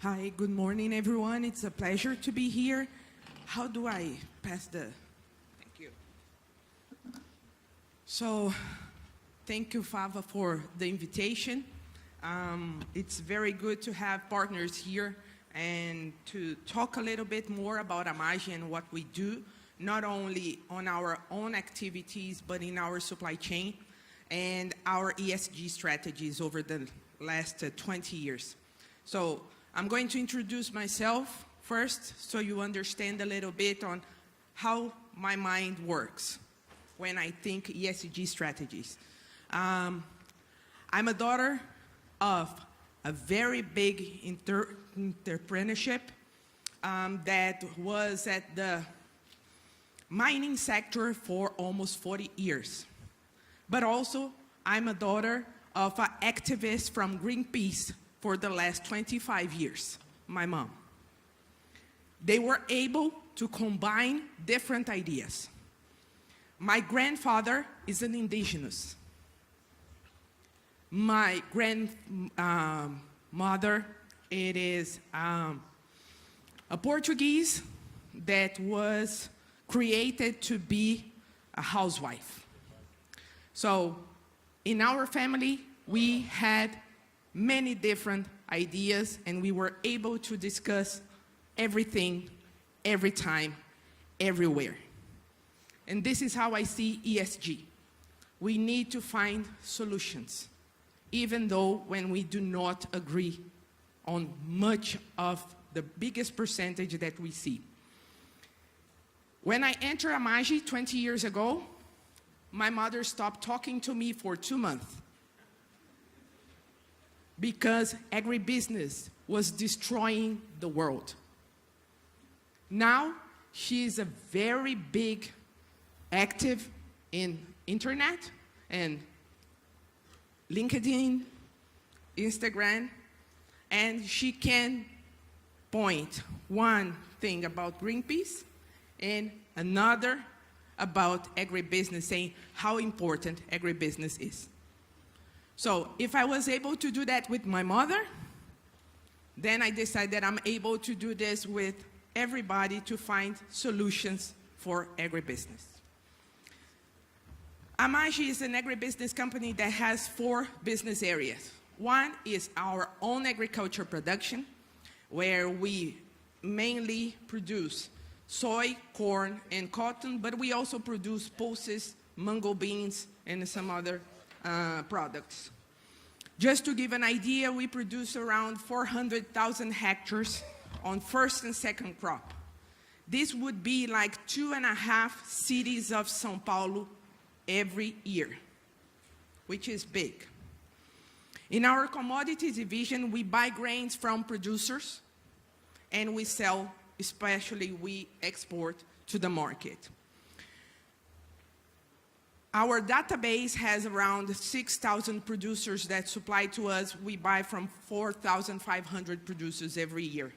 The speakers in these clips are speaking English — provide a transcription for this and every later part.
Hi, good morning, everyone. It's a pleasure to be here. How do I pass the... Thank you. So, thank you, Fava, for the invitation. It's very good to have partners here and to talk a little bit more about AMAGGI and what we do, not only on our own activities, but in our supply chain and our ESG strategies over the last 20 years. So I'm going to introduce myself first so you understand a little bit on how my mind works when I think ESG strategies. I'm a daughter of a very big entrepreneurship that was at the mining sector for almost 40 years. But also, I'm a daughter of an activist from Greenpeace for the last 25 years, my mom. They were able to combine different ideas. My grandfather is an indigenous. My grandmother, it is a Portuguese that was created to be a housewife. So in our family, we had many different ideas, and we were able to discuss everything, every time, everywhere. And this is how I see ESG. We need to find solutions, even though when we do not agree on much of the biggest percentage that we see. When I entered AMAGGI 20 years ago, my mother stopped talking to me for 2 months because agribusiness was destroying the world. Now, she is a very big active in internet and LinkedIn, Instagram, and she can point one thing about Greenpeace and another about agribusiness, saying how important agribusiness is. So if I was able to do that with my mother, then I decided that I'm able to do this with everybody to find solutions for agribusiness. AMAGGI is an agribusiness company that has 4 business areas. One is our own agriculture production, where we mainly produce soy, corn, and cotton, but we also produce pulses, mango beans, and some other products. Just to give an idea, we produce around 400,000 hectares on first and second crop. This would be like 2.5 cities of São Paulo every year, which is big. In our commodities division, we buy grains from producers and we sell, especially we export to the market. Our database has around 6,000 producers that supply to us. We buy from 4,500 producers every year.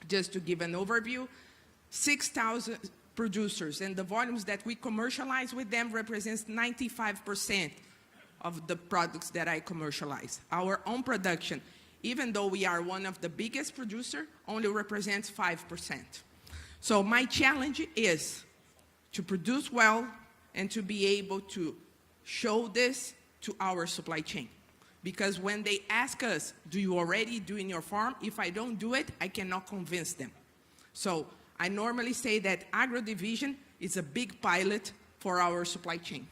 Just to give an overview, 6,000 producers, and the volumes that we commercialize with them represents 95% of the products that I commercialize. Our own production, even though we are one of the biggest producer, only represents 5%. So my challenge is to produce well and to be able to show this to our supply chain. Because when they ask us, do you already do in your farm? If I don't do it, I cannot convince them. So I normally say that agro division is a big pilot for our supply chain.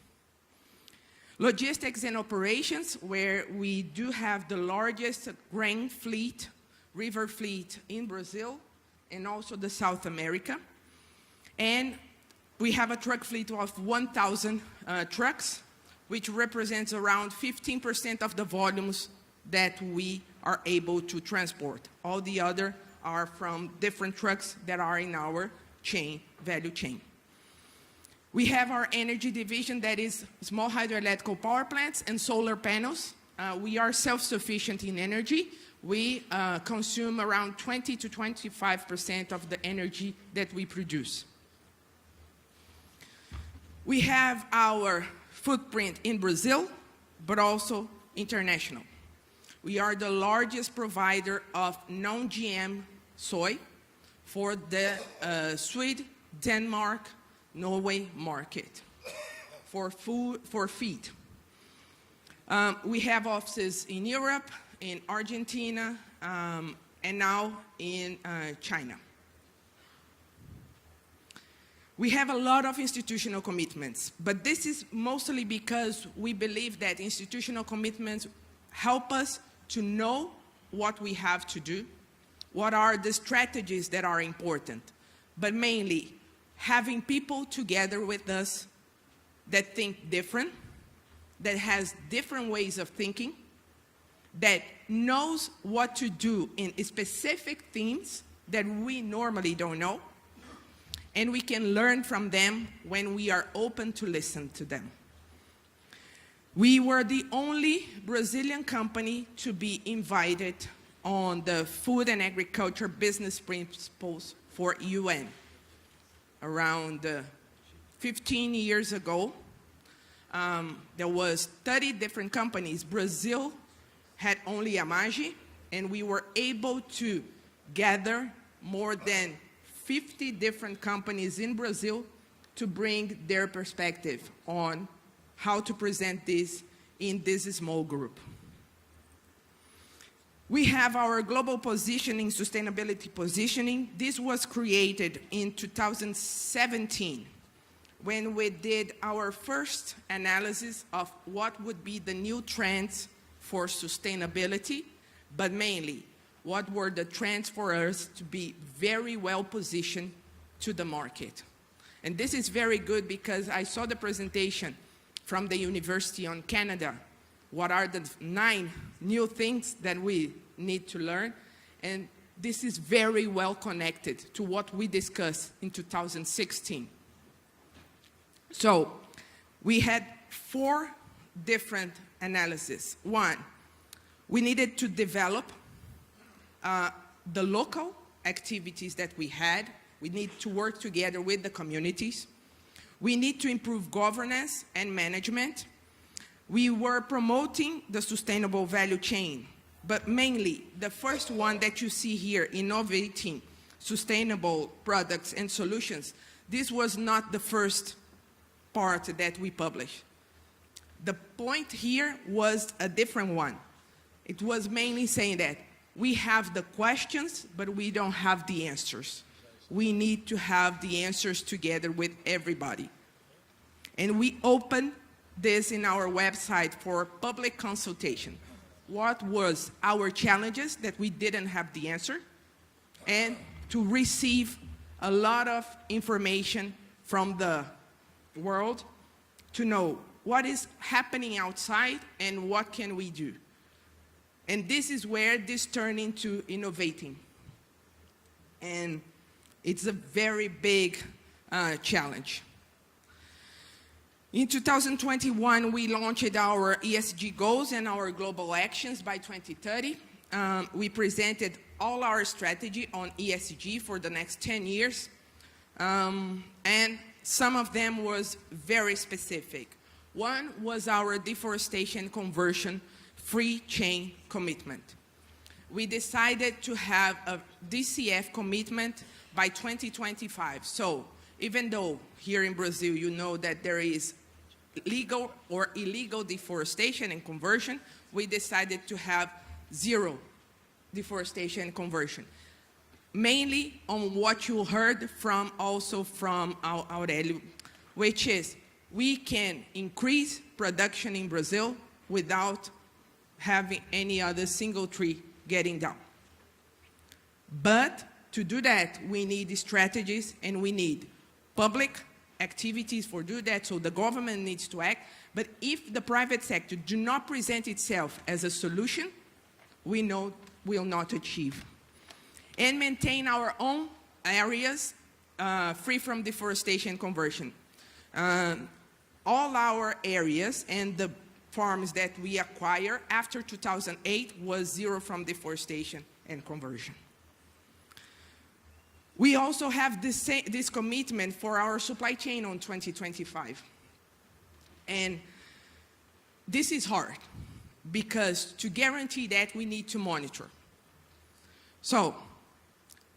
Logistics and operations, where we do have the largest grain fleet, river fleet in Brazil, and also the South America. And we have a truck fleet of 1,000 trucks, which represents around 15% of the volumes that we are able to transport. All the other are from different trucks that are in our chain, value chain. We have our energy division that is small hydroelectric power plants and solar panels. We are self-sufficient in energy. We consume around 20 to 25% of the energy that we produce. We have our footprint in Brazil, but also international. We are the largest provider of non-GM soy for the Sweden, Denmark, Norway market for feed. We have offices in Europe, in Argentina, and now in China. We have a lot of institutional commitments, but this is mostly because we believe that institutional commitments help us to know what we have to do, what are the strategies that are important, but mainly having people together with us that think different, that has different ways of thinking, that knows what to do in specific themes that we normally don't know, and we can learn from them when we are open to listen to them. We were the only Brazilian company to be invited on the Food and Agriculture Business Principles for UN around 15 years ago. There was 30 different companies. Brazil had only AMAGGI, and we were able to gather more than 50 different companies in Brazil to bring their perspective on how to present this in this small group. We have our global positioning, sustainability positioning. This was created in 2017 when we did our first analysis of what would be the new trends for sustainability, but mainly what were the trends for us to be very well positioned to the market. And this is very good because I saw the presentation from the University on Canada. What are the 9 new things that we need to learn? And this is very well connected to what we discussed in 2016. So we had 4 different analyses. 1, we needed to develop the local activities that we had. We need to work together with the communities. We need to improve governance and management. We were promoting the sustainable value chain, but mainly the first one that you see here, innovating sustainable products and solutions. This was not the first part that we published. The point here was a different one. It was mainly saying that we have the questions, but we don't have the answers. We need to have the answers together with everybody. And we opened this in our website for public consultation. What was our challenges that we didn't have the answer? And to receive a lot of information from the world to know what is happening outside and what can we do. And this is where this turned into innovating. And it's a very big challenge. In 2021, we launched our ESG goals and our global actions by 2030. We presented all our strategy on ESG for the next 10 years. And some of them was very specific. One was our deforestation conversion free chain commitment. We decided to have a DCF commitment by 2025. So even though here in Brazil you know that there is legal or illegal deforestation and conversion, we decided to have 0 deforestation and conversion. Mainly on what you heard from also from Aurelio, which is we can increase production in Brazil without having any other single tree getting down. But to do that, we need strategies and we need public activities for do that, so the government needs to act. But if the private sector do not present itself as a solution, we know will not achieve. And maintain our own areas free from deforestation and conversion. All our areas and the farms that we acquire after 2008 was 0 from deforestation and conversion. We also have this commitment for our supply chain on 2025. And this is hard. because to guarantee that, we need to monitor. So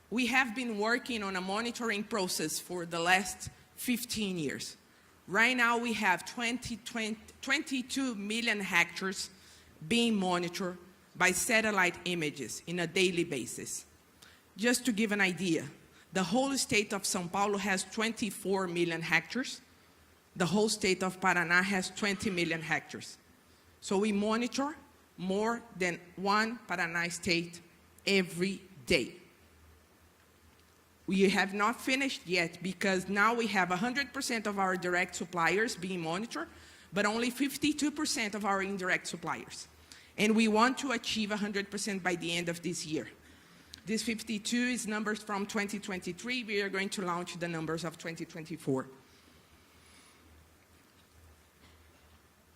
we have been working on a monitoring process for the last 15 years. Right now, we have 22 million hectares being monitored by satellite images in a daily basis. Just to give an idea, the whole state of São Paulo has 24 million hectares. The whole state of Paraná has 20 million hectares. So we monitor more than one Paraná state every day. We have not finished yet because now we have 100% of our direct suppliers being monitored, but only 52% of our indirect suppliers. And we want to achieve 100% by the end of this year. This 52 is numbers from 2023. We are going to launch the numbers of 2024.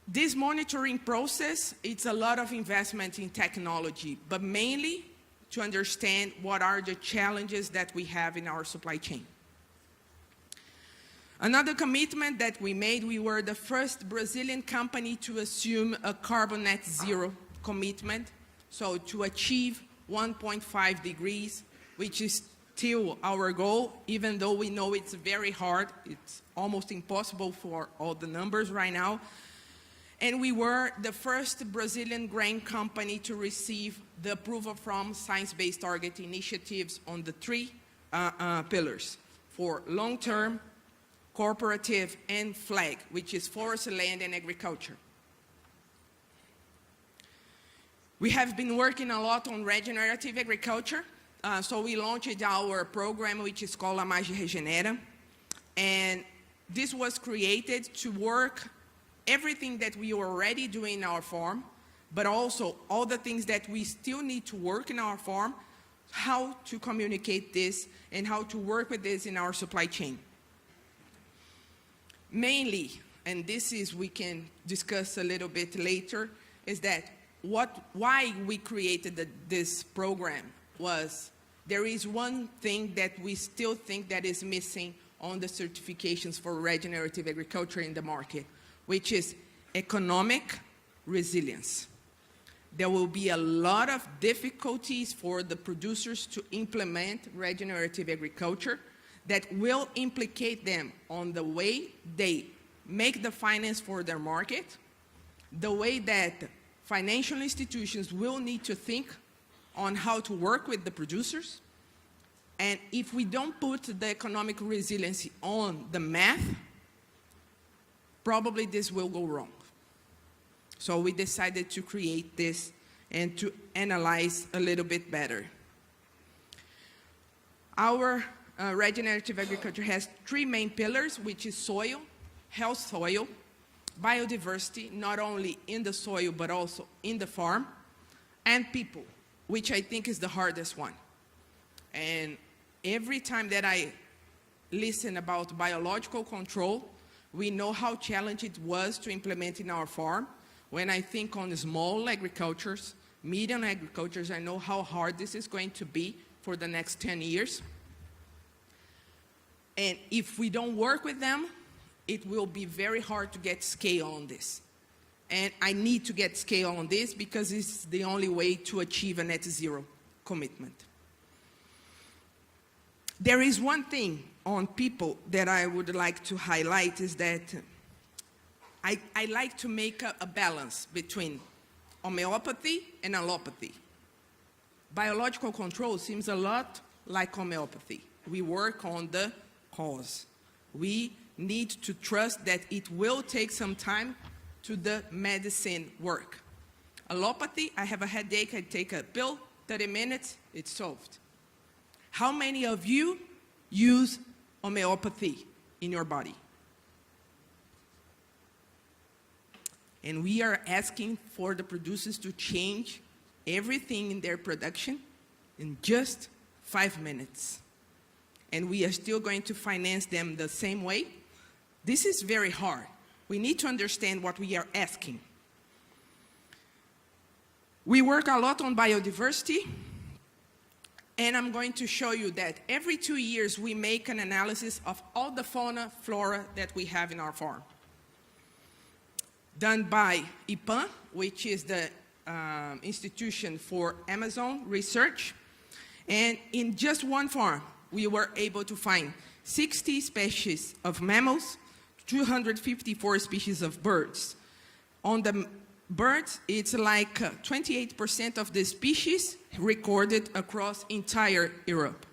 This monitoring process, it's a lot of investment in technology, but mainly to understand what are the challenges that we have in our supply chain. Another commitment that we made, we were the first Brazilian company to assume a carbon net zero commitment, so to achieve 1.5 degrees, which is still our goal, even though we know it's very hard. It's almost impossible for all the numbers right now. And we were the first Brazilian grain company to receive the approval from Science-Based Target Initiatives on the three pillars for long-term, cooperative, and FLAG, which is forest, land, and agriculture. We have been working a lot on regenerative agriculture. So we launched our program, which is called AMAGGI Regenera. And this was created to work everything that we were already doing in our farm, but also all the things that we still need to work in our farm, how to communicate this and how to work with this in our supply chain. Mainly, and this is we can discuss a little bit later, is that why we created this program was there is one thing that we still think that is missing on the certifications for regenerative agriculture in the market, which is economic resilience. There will be a lot of difficulties for the producers to implement regenerative agriculture that will implicate them on the way they make the finance for their market, the way that financial institutions will need to think on how to work with the producers. And if we don't put the economic resiliency on the math, probably this will go wrong. So we decided to create this and to analyze a little bit better. Our regenerative agriculture has three main pillars, which is soil, health soil, biodiversity, not only in the soil but also in the farm, and people, which I think is the hardest one. And every time that I listen about biological control, we know how challenging it was to implement in our farm. When I think on small agricultures, medium agricultures, I know how hard this is going to be for the next 10 years. And if we don't work with them, it will be very hard to get scale on this. And I need to get scale on this because it's the only way to achieve a net zero commitment. There is one thing on people that I would like to highlight is that I like to make a balance between homeopathy and allopathy. Biological control seems a lot like homeopathy. We work on the cause. We need to trust that it will take some time to the medicine work. Allopathy, I have a headache, I take a pill, 30 minutes, it's solved. How many of you use homeopathy in your body? And we are asking for the producers to change everything in their production in just 5 minutes. And we are still going to finance them the same way. This is very hard. We need to understand what we are asking. We work a lot on biodiversity. And I'm going to show you that every 2 years we make an analysis of all the fauna, flora that we have in our farm. done by IFAMA, which is the institution for Amazon research. And in just one farm, we were able to find 60 species of mammals, 254 species of birds. On the birds, it's like 28% of the species recorded across entire Europe.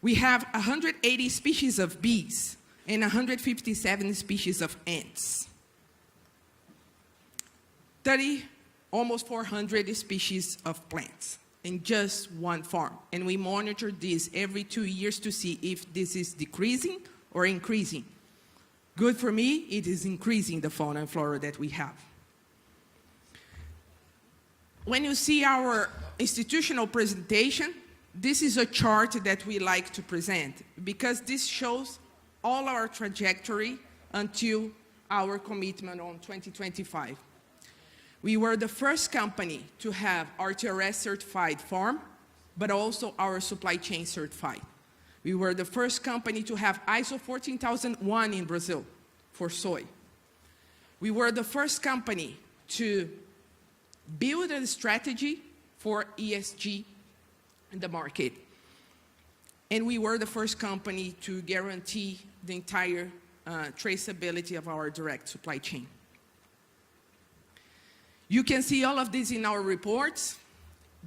We have 180 species of bees and 157 species of ants. Almost 400 species of plants in just one farm. And we monitor this every 2 years to see if this is decreasing or increasing. Good for me, it is increasing the fauna and flora that we have. When you see our institutional presentation, this is a chart that we like to present because this shows all our trajectory until our commitment on 2025. We were the first company to have RTRS certified farm, but also our supply chain certified. We were the first company to have ISO 14001 in Brazil for soy. We were the first company to build a strategy for ESG in the market. And we were the first company to guarantee the entire traceability of our direct supply chain. You can see all of this in our reports,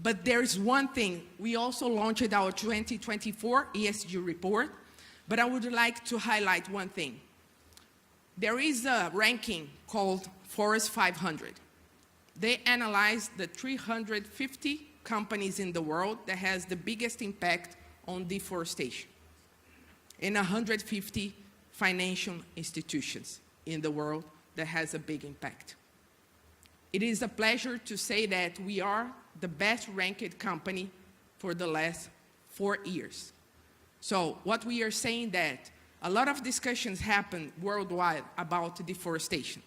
but there's one thing. We also launched our 2024 ESG report, but I would like to highlight one thing. There is a ranking called Forbes 500. They analyze the 350 companies in the world that has the biggest impact on deforestation, and 150 financial institutions in the world that has a big impact. It is a pleasure to say that we are the best ranked company for the last 4 years. So what we are saying that a lot of discussions happen worldwide about deforestation.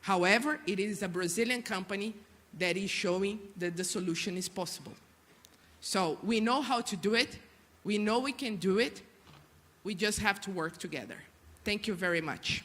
However, it is a Brazilian company that is showing that the solution is possible. So we know how to do it. We know we can do it. We just have to work together. Thank you very much.